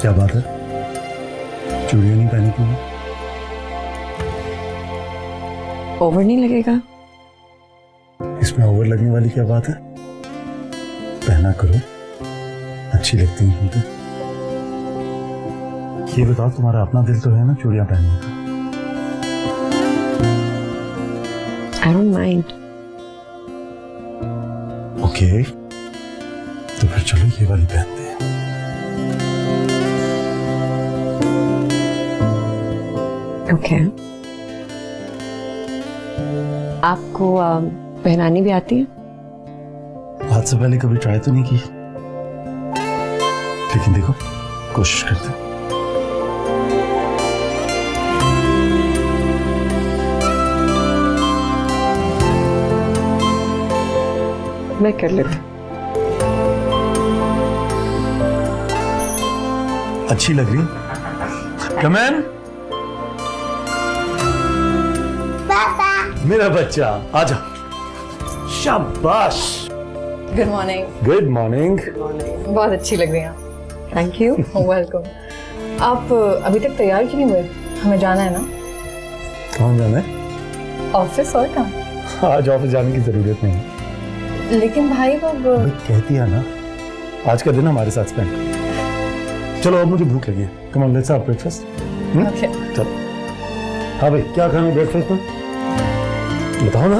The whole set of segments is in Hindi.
क्या बात है, चूड़ियां नहीं पहनी क्यों? ओवर नहीं लगेगा? इसमें ओवर लगने वाली क्या बात है? पहना करो, अच्छी लगती है तुमको। ये बताओ, तुम्हारा अपना दिल तो है ना चूड़ियां पहनने का? I don't mind. ओके, तो फिर चलो ये वाली पहनते हैं। ओके। आपको पहनानी भी आती है? आज से पहले कभी ट्राई तो नहीं की, लेकिन देखो कोशिश करते हैं। मैं कर लेती। अच्छी लग रही है। कम इन। पापा। मेरा बच्चा आजा। शाबाश। Good morning. Good morning. बहुत अच्छी लग रही हैं आप। Thank you. वेलकम। आप अभी तक तैयार क्यों नहीं हुए? हमें जाना है ना। कौन जाना है? ऑफिस और काम। आज ऑफिस जाने की जरूरत नहीं है। लेकिन भाई अब भाई कहती है ना, आज का दिन हमारे साथ स्पेंड। चलो अब मुझे भूख लगी है। Come on let's have breakfast. Okay. चल। हाँ भाई, क्या खाना ब्रेकफास्ट में? बताओ ना।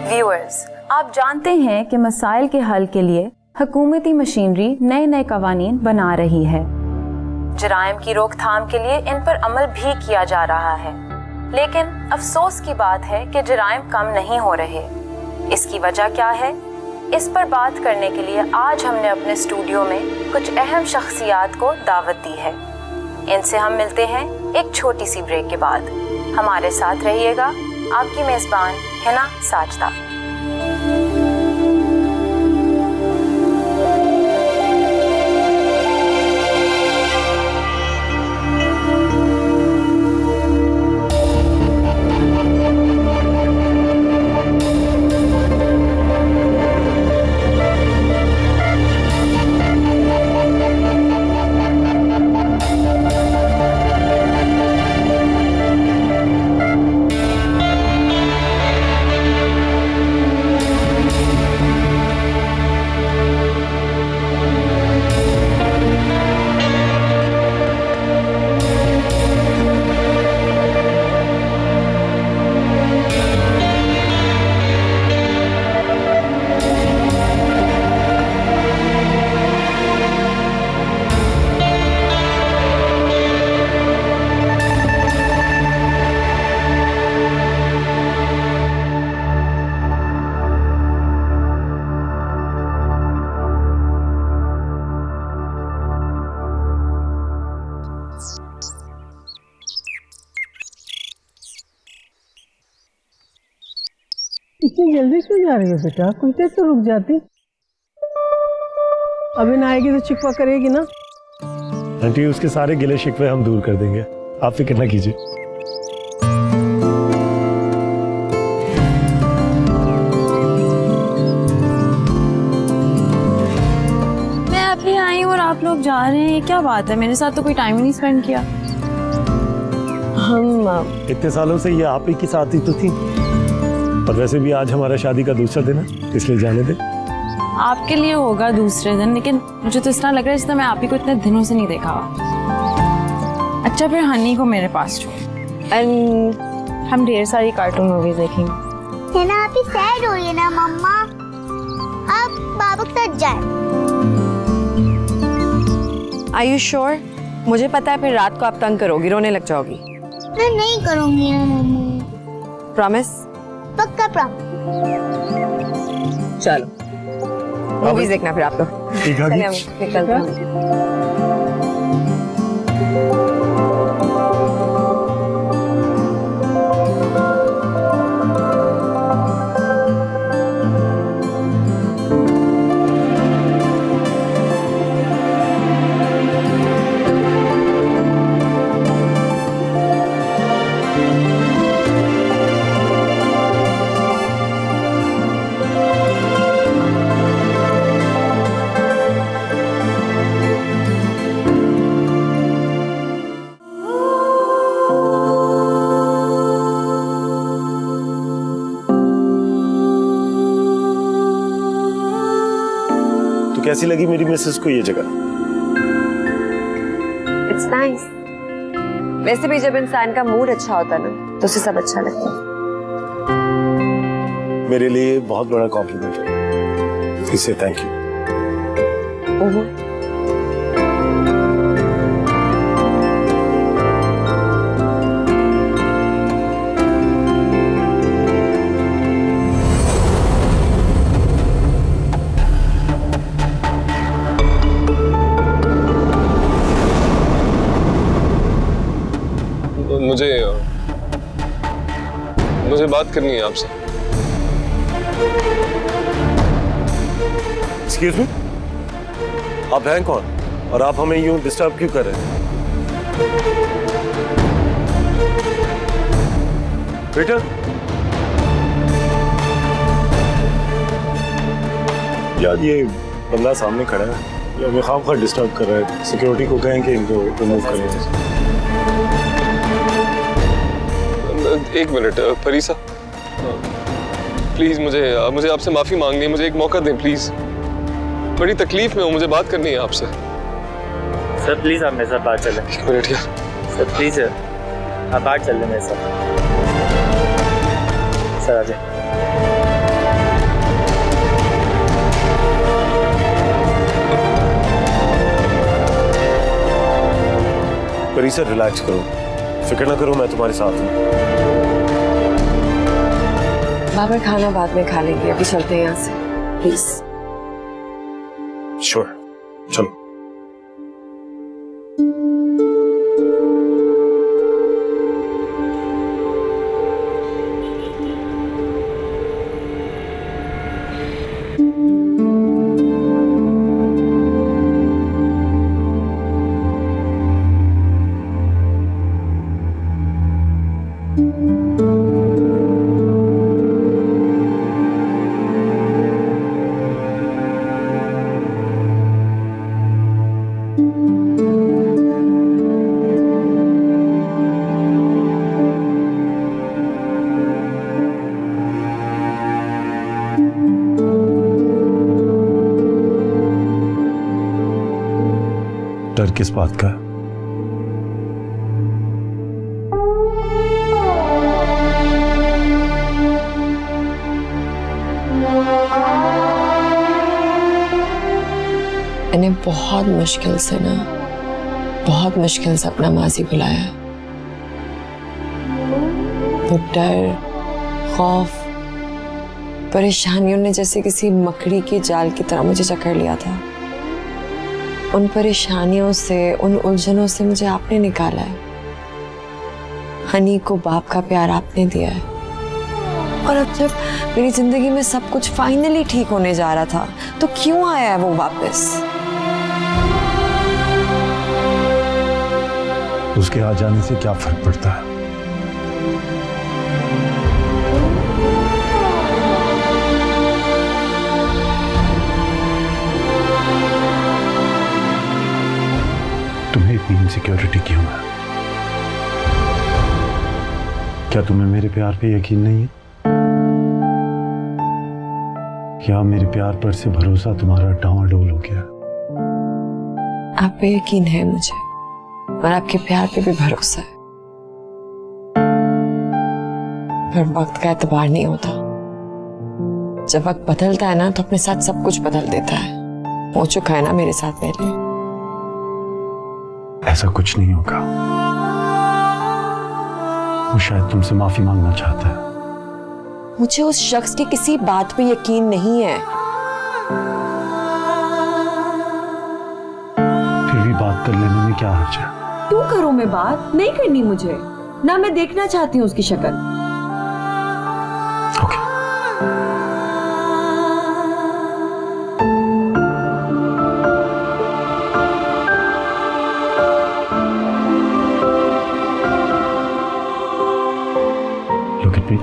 व्यूअर्स, आप जानते हैं कि मसाइल के हल के लिए हुकूमती मशीनरी नए नए कवानीन बना रही है। जराइम की रोकथाम के लिए इन पर अमल भी किया जा रहा है, लेकिन अफसोस की बात है कि जराइम कम नहीं हो रहे। इसकी वजह क्या है? इस पर बात करने के लिए आज हमने अपने स्टूडियो में कुछ अहम शख्सियात को दावत दी है। इनसे हम मिलते हैं एक छोटी सी ब्रेक के बाद। हमारे साथ रहिएगा। आपकी मेजबान हिना साजदा। इतनी जल्दी क्यों जा रही हो बेटा? कुछ देर तो रुक जाती। अभी ना आएगी तो चिकवा करेगी ना। आंटी, उसके सारे गिले शिकवे हम दूर कर देंगे, आप फिक्र ना कीजिए। मैं अभी आई हूँ और आप लोग जा रहे हैं, क्या बात है? मेरे साथ तो कोई टाइम ही नहीं स्पेंड किया। हम इतने सालों से ये आप ही की साथी तो थी, और वैसे भी आज हमारा शादी का दूसरा दिन है, इसलिए जाने दे। आपके लिए होगा दूसरे दिन, लेकिन मुझे तो इस तरह लग रहा है जैसे मैं आप ही को इतने दिनों से नहीं देखा। अच्छा, फिर हनी को मेरे पास छोड़। एंड हम ढेर सारी कार्टून मूवीज देखेंगे। है ना, आप ही सैड हो रही है ना मम्मा? आप बाबा के साथ जाए। Are you sure? मुझे पता है फिर रात को आप तंग करोगी, रोने लग जाओगी। मैं नहीं करूँगी ना मम्मा। प्रॉमिस? पक्का प्रॉमिस। चलो मूवीज देखना फिर आप लोग। ठीक है। चलिए हम निकलते हैं। कैसी लगी मेरी मिसेस को ये जगह? It's nice. वैसे भी जब इंसान का मूड अच्छा होता है ना तो उसे सब अच्छा लगता है। मेरे लिए बहुत बड़ा कॉम्प्लीमेंट है, इससे थैंक यू। मुझे बात करनी है आपसे। एक्सक्यूज मी, आप हैं कौन और आप हमें यूं डिस्टर्ब क्यों कर रहे हैं? बेटा, यार ये बंदा सामने खड़ा है, ये हमें खामखा डिस्टर्ब कर रहा है। सिक्योरिटी को कहें कि इनको रिमूव करें। एक मिनट फरीसा, प्लीज मुझे आपसे माफी मांगनी है, मुझे एक मौका दें प्लीज। बड़ी तकलीफ में हूँ, मुझे बात करनी है आपसे। सर प्लीज आप मेरे साथ बात चलें। एक मिनट यार सर प्लीज आप बात चल लें मेरे साथ। सर आ जाए। परीसा रिलैक्स करो, फिक्र ना करो, मैं तुम्हारे साथ हूँ। बाबर खाना बाद में खा लेंगे, अभी चलते हैं यहाँ से प्लीज। श्योर, चलो। डर किस बात का? मैंने बहुत मुश्किल से अपना माजी बुलाया। वो डर, खौफ, परेशानियों ने जैसे किसी मकड़ी के जाल की तरह मुझे जकड़ लिया था। उन परेशानियों से, उन उलझनों से मुझे आपने निकाला है। हनी को बाप का प्यार आपने दिया है। और अब जब मेरी जिंदगी में सब कुछ फाइनली ठीक होने जा रहा था तो क्यों आया है वो वापस? उसके आ जाने से क्या फर्क पड़ता है? तुम्हें इतनी इनसिक्योरिटी क्यों है? क्या तुम्हें मेरे प्यार पे यकीन नहीं है? क्या मेरे प्यार पर से भरोसा तुम्हारा डावाडोल हो गया? आप पे यकीन है मुझे और आपके प्यार पे भी भरोसा है, पर वक्त का एतबार नहीं होता। जब वक्त बदलता है ना तो अपने साथ सब कुछ बदल देता है। हो चुका है ना मेरे साथ पहले। ऐसा कुछ नहीं होगा। वो शायद तुमसे माफी मांगना चाहता है। मुझे उस शख्स की किसी बात पे यकीन नहीं है। फिर भी बात कर लेने में क्या हर्ज है? क्यों करूं मैं बात? नहीं करनी मुझे, ना मैं देखना चाहती हूँ उसकी शक्ल। ओके। Look at me.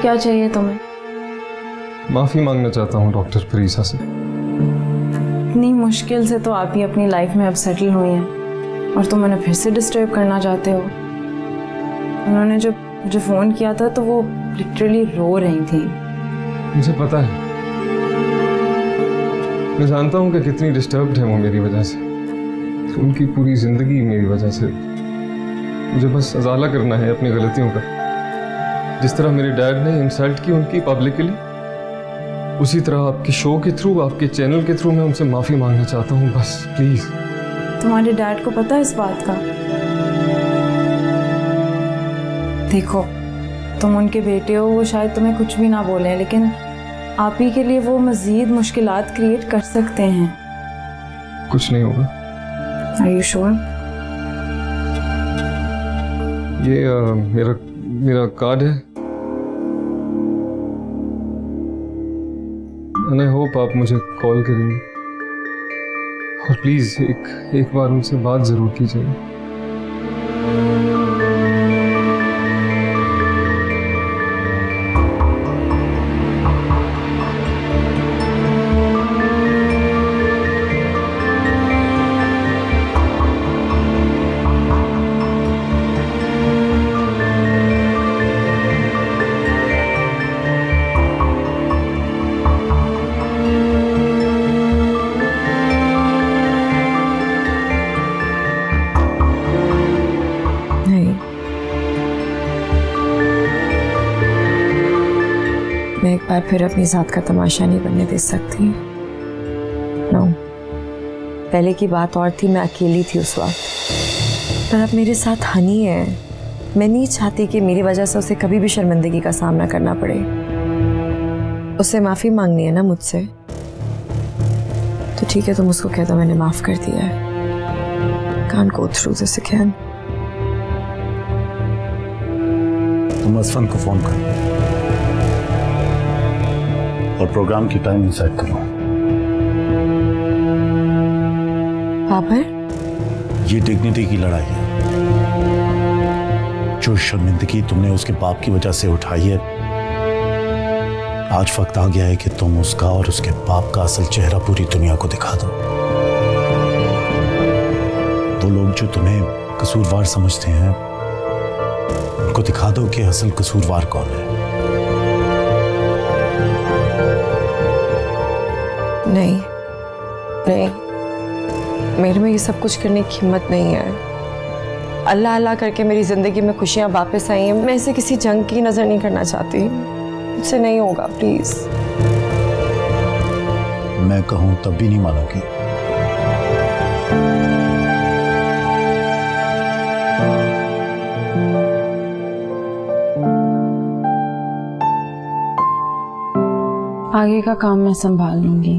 क्या चाहिए तुम्हें? माफी मांगना चाहता हूँ डॉक्टर परीसा से। इतनी मुश्किल से तो आप ही अपनी लाइफ में अब सेटल हुई हैं और तुम उन्हें फिर से डिस्टर्ब करना चाहते हो। उन्होंने जब मुझे फ़ोन किया था तो वो लिटरली रो रही थी। मुझे पता है, मैं जानता हूँ कि कितनी डिस्टर्ब्ड है वो मेरी वजह से। उनकी पूरी जिंदगी मेरी वजह से। मुझे बस अजाला करना है अपनी गलतियों का। जिस तरह मेरे डैड ने इंसल्ट की उनकी पब्लिकली, उसी तरह आपके शो के थ्रू, आपके चैनल के थ्रू मैं उनसे माफ़ी मांगना चाहता हूँ, बस प्लीज़। तुम्हारे डैड को पता है इस बात का? देखो, तुम उनके बेटे हो, वो शायद तुम्हें कुछ भी ना बोले, लेकिन आप ही के लिए वो मज़ीद मुश्किलात क्रिएट कर सकते हैं। कुछ नहीं होगा। Are you sure? ये मेरा कार्ड है and I hope आप मुझे कॉल करेंगे और प्लीज एक बार उनसे बात जरूर कीजिएगा। मैं एक बार फिर अपनी जात का तमाशा नहीं बनने दे सकती। नो, पहले की बात और थी, मैं अकेली थी उस वक्त, पर अब मेरे साथ हनी है। मैं नहीं चाहती कि मेरी वजह से उसे कभी भी शर्मिंदगी का सामना करना पड़े। उसे माफ़ी मांगनी है ना मुझसे, तो ठीक है, तुम उसको कह दो मैंने माफ़ कर दिया है। Can't go through this again। तुम असफन को फोन करो और प्रोग्राम की टाइमिंग सेट करो। बाबर, ये डिग्निटी की लड़ाई है। जो शर्मिंदगी तुमने उसके बाप की वजह से उठाई है, आज वक्त आ गया है कि तुम उसका और उसके बाप का असल चेहरा पूरी दुनिया को दिखा दो। वो लोग जो तुम्हें कसूरवार समझते हैं, उनको दिखा दो कि असल कसूरवार कौन है। नहीं नहीं, मेरे में ये सब कुछ करने की हिम्मत नहीं है। अल्लाह अल्लाह करके मेरी जिंदगी में खुशियां वापस आई हैं। मैं इसे किसी जंग की नजर नहीं करना चाहती। मुझसे नहीं होगा, प्लीज। मैं कहूं तब भी नहीं मानोगी। आगे का काम मैं संभाल लूंगी।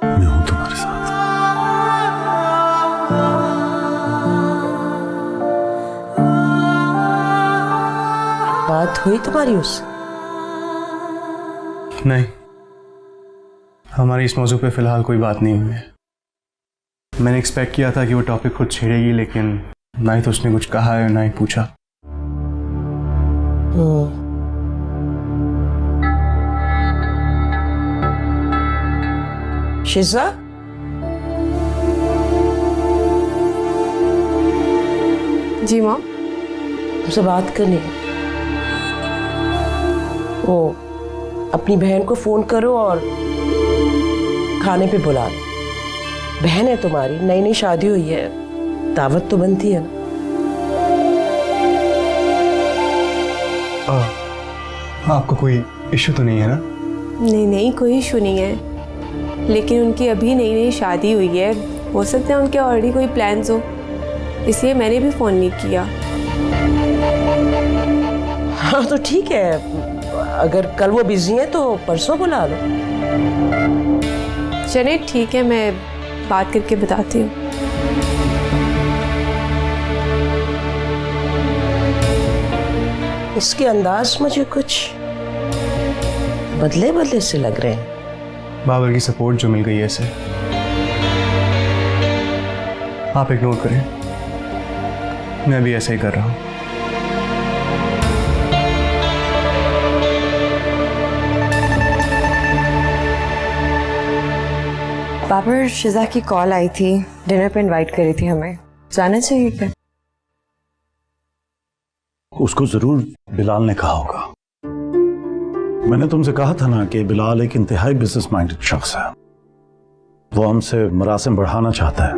मैं हूं तुम्हारे साथ। बात हुई तुम्हारी उससे? नहीं, हमारी इस मौजू पे फिलहाल कोई बात नहीं हुई है। मैंने एक्सपेक्ट किया था कि वो टॉपिक खुद छेड़ेगी, लेकिन ना ही तो उसने कुछ कहा है ना ही पूछा। शिजा, जी माँ, हमसे बात करनी है। वो अपनी बहन को फोन करो और खाने पे बुला लो। बहन है तुम्हारी, नई नई शादी हुई है, दावत तो बनती है ना। आपको कोई इश्यू तो नहीं है ना? नहीं नहीं, कोई इशू नहीं है, लेकिन उनकी अभी नई नई शादी हुई है, हो सकता है उनके ऑलरेडी कोई प्लान्स हो, इसलिए मैंने भी फ़ोन नहीं किया। हाँ तो ठीक है, अगर कल वो बिजी है तो परसों बुला लो। चलिए ठीक है, मैं बात करके बताती हूँ। इसके अंदाज मुझे कुछ बदले बदले से लग रहे हैं। बाबर की सपोर्ट जो मिल गई है इसे, आप इग्नोर करें, मैं भी ऐसे ही कर रहा हूं। बाबर, शिजा की कॉल आई थी, डिनर पे इनवाइट करी थी हमें, जाना चाहिए क्या? उसको जरूर बिलाल ने कहा होगा। मैंने तुमसे कहा था ना कि बिलाल एक इंतहाई बिजनेस माइंडेड शख्स है। वो हमसे मरासिम बढ़ाना चाहता है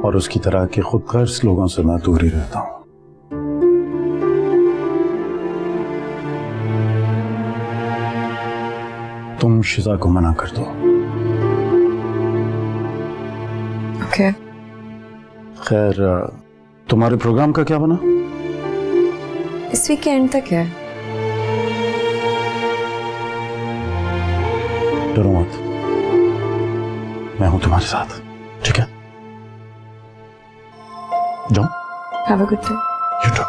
और उसकी तरह के खुद गर्ज लोगों से मैं दूर ही रहता हूं। तुम शिजा को मना कर दो। ओके। खैर, तुम्हारे प्रोग्राम का क्या बना? इस वीक के एंड तक है। डरो मत, मैं हूं तुम्हारे साथ, ठीक है? जाओ। Have a good day. You too.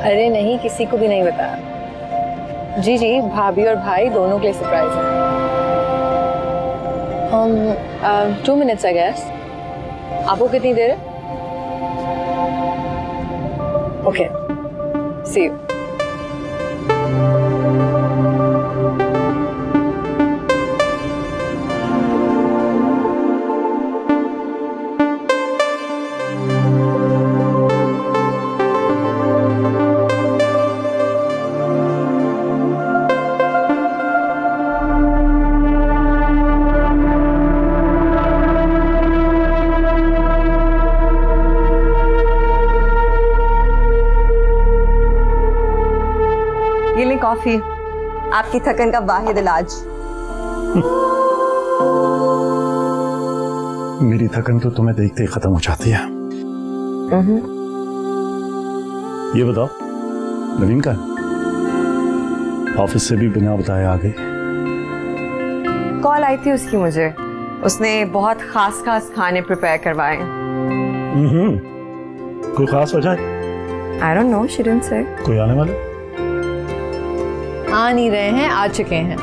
अरे नहीं, किसी को भी नहीं बताया। जी जी, भाभी और भाई दोनों के लिए सरप्राइज है। 2 minutes आई गेस। आपको कितनी देर है? Okay, see you. ये ले कॉफी, आपकी थकन का वाहिद इलाज। मेरी थकन तो तुम्हें देखते ही खत्म हो जाती है। ये बताओ, नवीन का ऑफिस से भी बिना बताए आ गई? कॉल आई थी उसकी मुझे, उसने बहुत खास खास खाने प्रिपेयर करवाए। कोई खास वजह? I don't know, she didn't say. कोई आने वाला? आ नहीं रहे हैं, आ चुके हैं।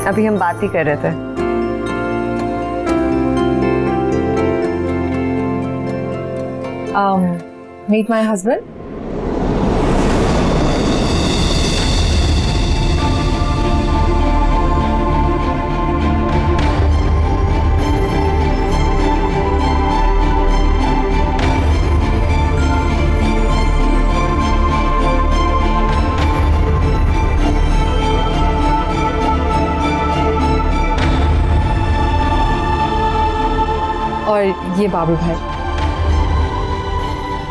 अभी हम बात ही कर रहे थे। Meet my husband. और ये Babu Bhai.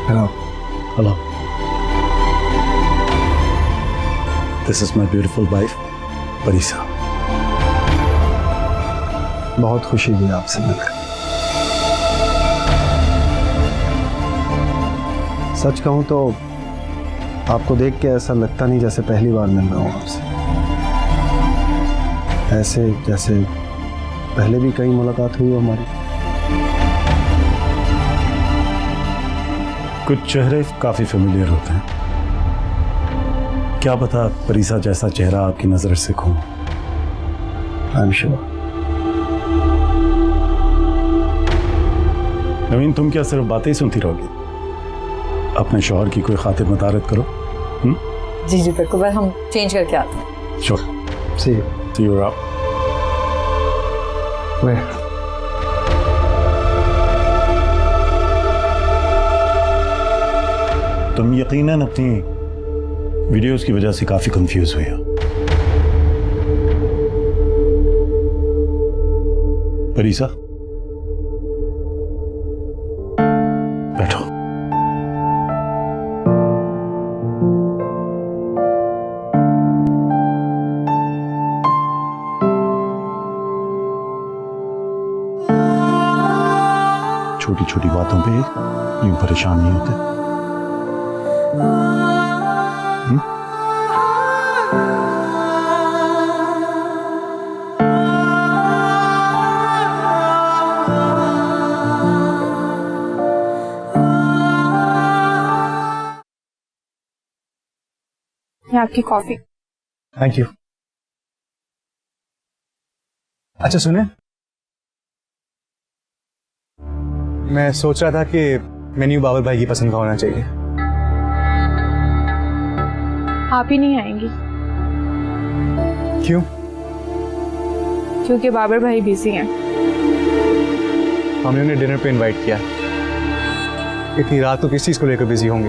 Hello. Hello. This is my beautiful wife Parisa. बहुत खुशी हुई आपसे मिलकर। सच कहूं तो आपको देख के ऐसा लगता नहीं जैसे पहली बार मिल रहा हूं आपसे। ऐसे जैसे पहले भी कई मुलाकात हुई हमारी। कुछ चेहरे काफी फेमिलियर होते हैं। क्या पता परीसा जैसा चेहरा आपकी नजर से खो। I am sure. नवीन, तुम क्या सिर्फ बातें ही सुनती रहोगी? अपने शौहर की कोई खातिर मदारत करो। जी जी बिल्कुल, बस हम चेंज करके आते हैं। श्योर। See you out. तुम यकीनन अपनी वीडियोस की वजह से काफी कंफ्यूज हुई हो। परीसा, बैठो। छोटी छोटी बातों पे यूं परेशान नहीं होते। ये आपकी कॉफी। Thank you. अच्छा सुने, मैं सोच रहा था कि मेन्यू बाबर भाई की पसंद का होना चाहिए। आप ही नहीं आएंगी? क्यों? क्योंकि बाबर भाई बिजी हैं। हमने उन्हें डिनर पे इनवाइट किया। इतनी रात तो किस चीज को लेकर बिजी होंगे?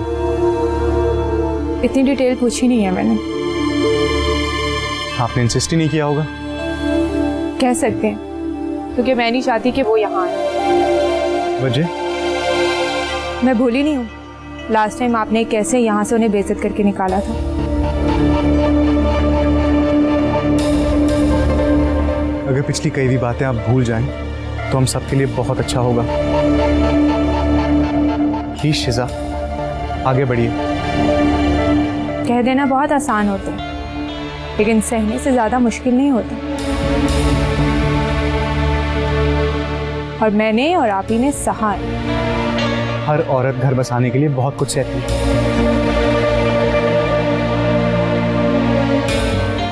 इतनी डिटेल पूछी नहीं है मैंने। आपने इंसिस्ट ही नहीं किया होगा। कह सकते हैं, क्योंकि मैं नहीं चाहती कि वो यहाँ आए। वजह? मैं भूली नहीं हूँ लास्ट टाइम आपने कैसे यहाँ से उन्हें बेइज्जत करके निकाला था। अगर पिछली कई भी बातें आप भूल जाएं तो हम सबके लिए बहुत अच्छा होगा। प्लीज शिजा, आगे बढ़िए। कह देना बहुत आसान होता है, लेकिन सहने से ज्यादा मुश्किल नहीं होता। और मैंने और आप ही ने सहा है। हर औरत घर बसाने के लिए बहुत कुछ सहती है।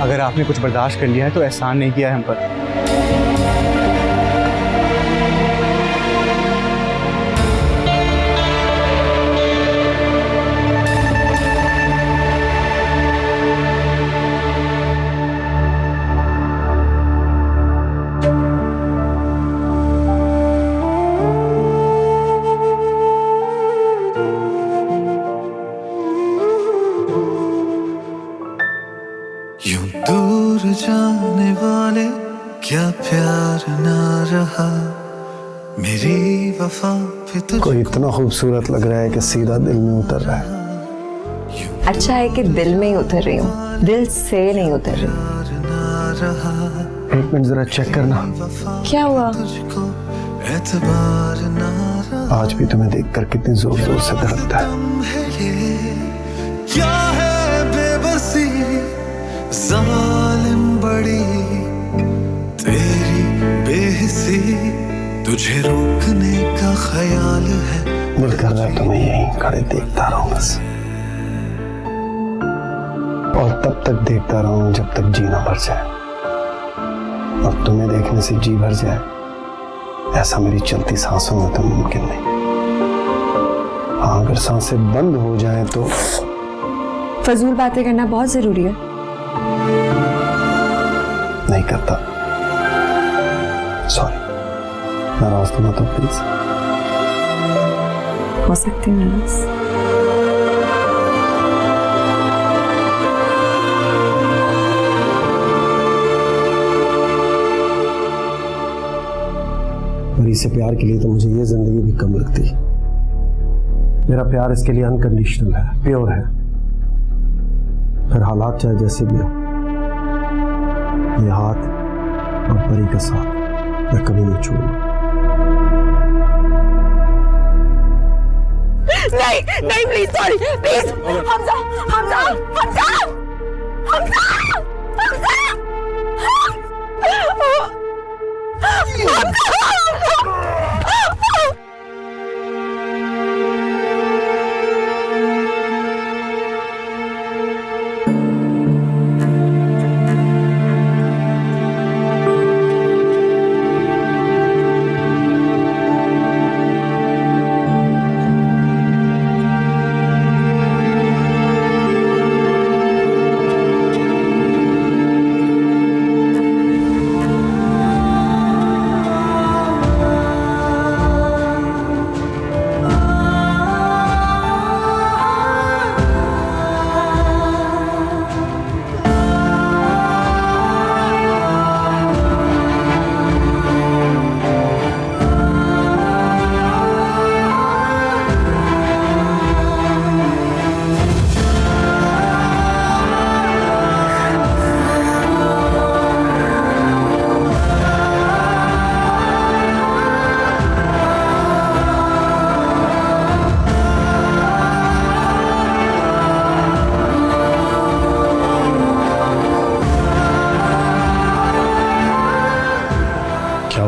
अगर आपने कुछ बर्दाश्त कर लिया है तो एहसान नहीं किया है हम पर। यूं दूर जाने वाले क्या प्यार ना रहा, मेरी वफा पे तुझको। कोई इतना खूबसूरत लग रहा है कि सीधा दिल में उतर रहा है। अच्छा है कि दिल में ही उतर रही हूँ, दिल से नहीं उतर रही। एक मिनट जरा चेक करना। क्या हुआ? एतबार ना रहा, आज भी तुम्हें देखकर कितनी जोर जोर से धड़कता है। क्या है बेबसी जालिम बड़ी तेरी बेहिसी, तुझे रोकने का ख्याल है। दिल कर रहा है तुम्हें यहीं खड़े देखता रहूं बस, और तब तक देखता रहूं जब तक जीना भर जाए। और तुम्हें देखने से जी भर जाए ऐसा मेरी चलती सांसों में तो मुमकिन नहीं। हाँ, अगर सांसें बंद हो जाएं तो। फजूल बातें करना बहुत जरूरी है। नहीं करता, सॉरी। नाराज तो मत हो प्लीज। हो सकती है नाराज। परी से प्यार के लिए तो मुझे ये जिंदगी भी कम लगती। मेरा प्यार इसके लिए अनकंडीशनल है, प्योर है। फिर हालात चाहे जैसे भी हो, ये हाथ और परी का साथ मैं कभी नहीं छोड़ूंगा। नहीं नहीं please, sorry please. Hamza Hamza Hamza Hamza Hamza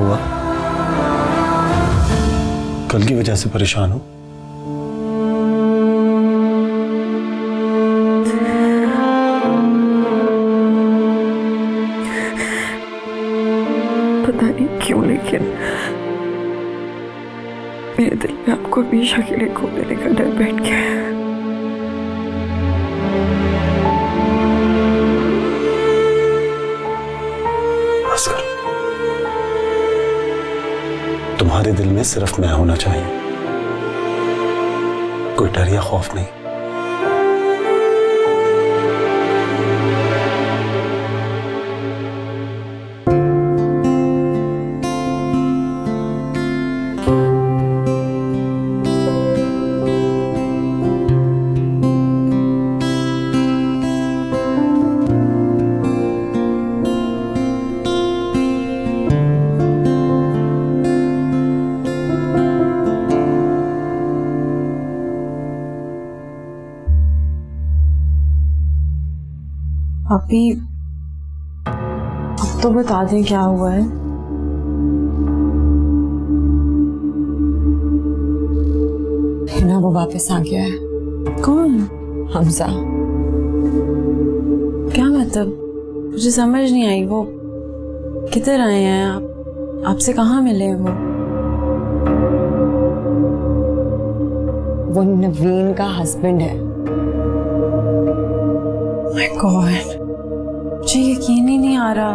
हुआ? कल की वजह से परेशान हो? पता नहीं क्यों, लेकिन मेरे दिल में आपको हमेशा के लिए खो देने का डर बैठ गया है। बस करो। तुम्हारे दिल में सिर्फ मैं होना चाहिए, कोई डर या खौफ नहीं। अभी अब तो बता दें क्या हुआ है। ना वो वापस आ गया है। कौन? हमजा। क्या मतलब? मुझे समझ नहीं आई। वो किधर आए हैं? आप आपसे कहाँ मिले हैं? वो नवीन का हस्बैंड है। माय गॉड, मुझे यकीन ही नहीं आ रहा।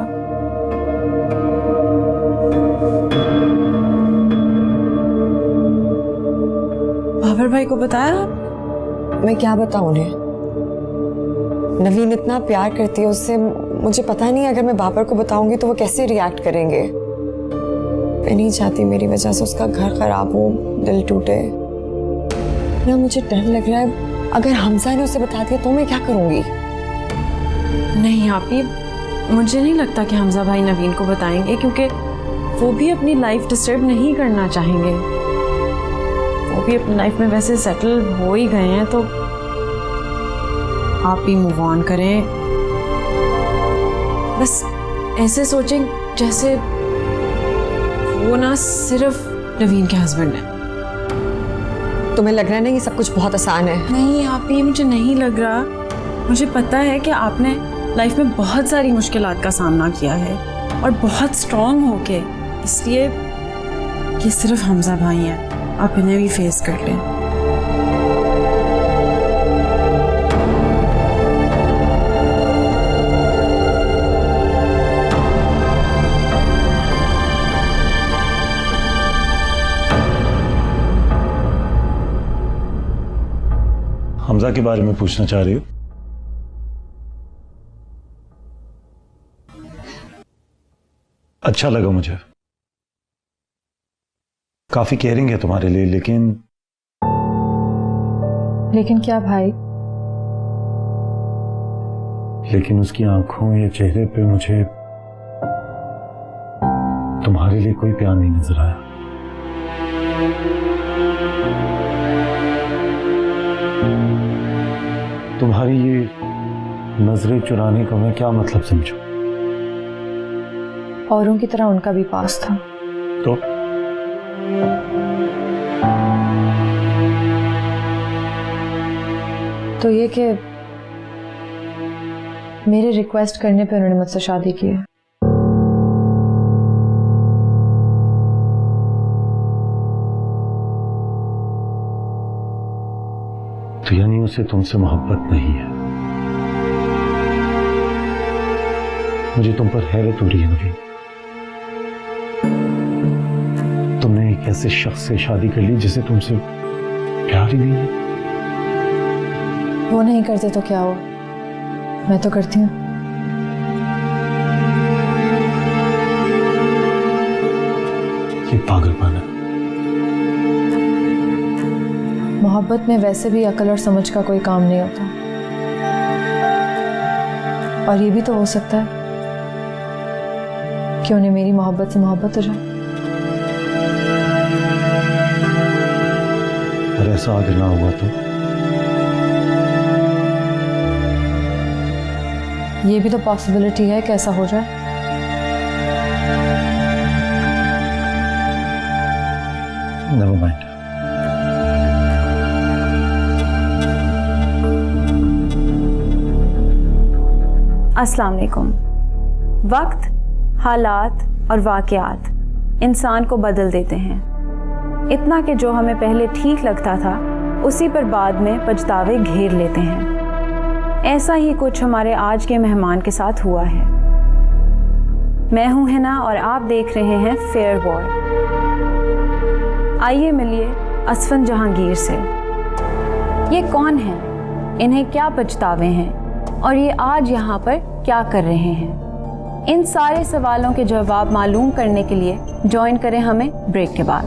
बाबर भाई को बताया? मैं क्या बताऊं उन्हें? नवीन इतना प्यार करती है उससे, मुझे पता नहीं अगर मैं बाबर को बताऊंगी तो वो कैसे रिएक्ट करेंगे। मैं नहीं चाहती मेरी वजह से उसका घर खराब हो, दिल टूटे ना। मुझे डर लग रहा है अगर हमजा ने उसे बता दिया तो मैं क्या करूंगी। नहीं आपी, मुझे नहीं लगता कि हमजा भाई नवीन को बताएंगे, क्योंकि वो भी अपनी लाइफ डिस्टर्ब नहीं करना चाहेंगे। वो भी अपनी लाइफ में वैसे सेटल हो ही गए हैं, तो आप ही मूव ऑन करें। बस ऐसे सोचें जैसे वो ना सिर्फ नवीन के हस्बैंड है। तुम्हें लग रहा है ना ये सब कुछ बहुत आसान है? नहीं आप ही, मुझे नहीं लग रहा। मुझे पता है कि आपने लाइफ में बहुत सारी मुश्किलात का सामना किया है और बहुत स्ट्रांग होके, इसलिए ये सिर्फ हमजा भाई हैं, आप इन्हें भी फेस कर लें। हमजा के बारे में पूछना चाह रही हो? अच्छा लगा मुझे, काफी केयरिंग है तुम्हारे लिए, लेकिन क्या भाई? लेकिन उसकी आंखों या चेहरे पे मुझे तुम्हारे लिए कोई प्यार नहीं नजर आया। तुम्हारी ये नजरें चुराने का मैं क्या मतलब समझूं? औरों की तरह उनका भी पास था। तो ये कि मेरे रिक्वेस्ट करने पे उन्होंने मुझसे शादी की है। तो यानी उसे तुमसे मोहब्बत नहीं है? मुझे तुम पर हैरत हो रही है नवीन। तुमने एक ऐसे शख्स से शादी कर ली जिसे तुमसे प्यार ही नहीं है। वो नहीं करते तो क्या हुआ, मैं तो करती हूँ। ये पागलपन है। मोहब्बत में वैसे भी अकल और समझ का कोई काम नहीं होता, और ये भी तो हो सकता है कि उन्हें मेरी मोहब्बत से मोहब्बत हो जाए। और ऐसा अगर ना हुआ तो? ये भी तो पॉसिबिलिटी है कि ऐसा हो जाए। Never mind. अस्सलाम वालेकुम। वक्त, हालात और वाक़यात इंसान को बदल देते हैं, इतना कि जो हमें पहले ठीक लगता था उसी पर बाद में पछतावे घेर लेते हैं। ऐसा ही कुछ हमारे आज के मेहमान के साथ हुआ है। मैं हूं हिना और आप देख रहे हैं फेयर बॉय। आइए मिलिए असफन जहांगीर से। ये कौन हैं, इन्हें क्या पछतावे हैं और ये आज यहाँ पर क्या कर रहे हैं? इन सारे सवालों के जवाब मालूम करने के लिए ज्वाइन करें हमें ब्रेक के बाद।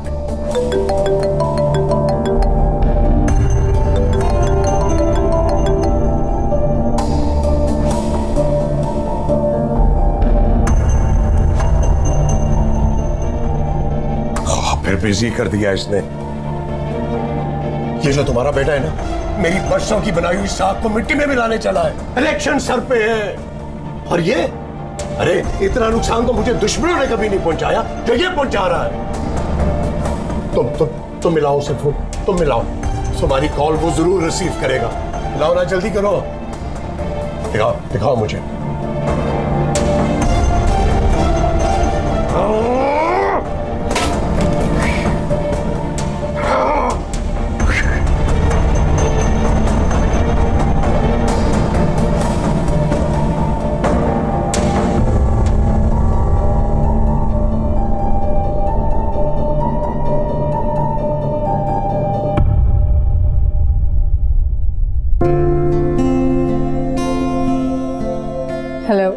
फिर बिजी कर दिया इसने। ये जो तुम्हारा बेटा है ना, मेरी बरसों की बनाई हुई साख को मिट्टी में मिलाने चला है। इलेक्शन सर पे है और ये, अरे इतना नुकसान तो मुझे दुश्मनों ने कभी नहीं पहुंचाया जो ये पहुंचा रहा है। तुम मिलाओ उसे फोन, तुम मिलाओ। तुम्हारी कॉल वो जरूर रिसीव करेगा। मिलाओ ना, जल्दी करो। दिखाओ दिखाओ मुझे। हेलो।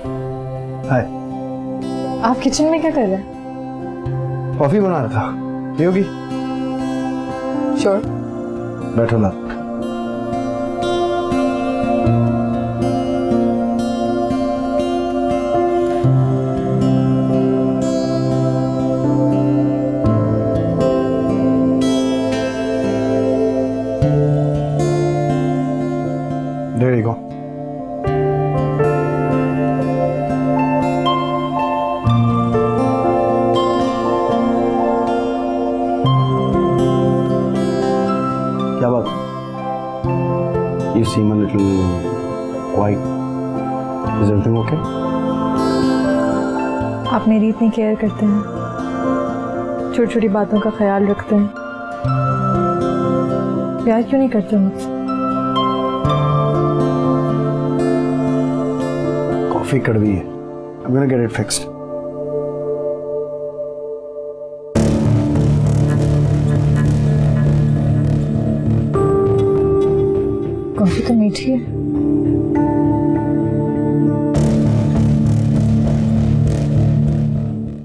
हाय। आप किचन में क्या कर रहे हैं? कॉफी बना रहा था, पियोगी? श्योर। बैठो ना। There you go. क्या बात? You seem a little quiet. Is everything okay? आप मेरी इतनी केयर करते हैं, छोटी छोटी बातों का ख्याल रखते हैं, प्यार क्यों नहीं करते मुझसे? कॉफी कड़वी है। I'm gonna get it fixed. Coffee तो मीठी है।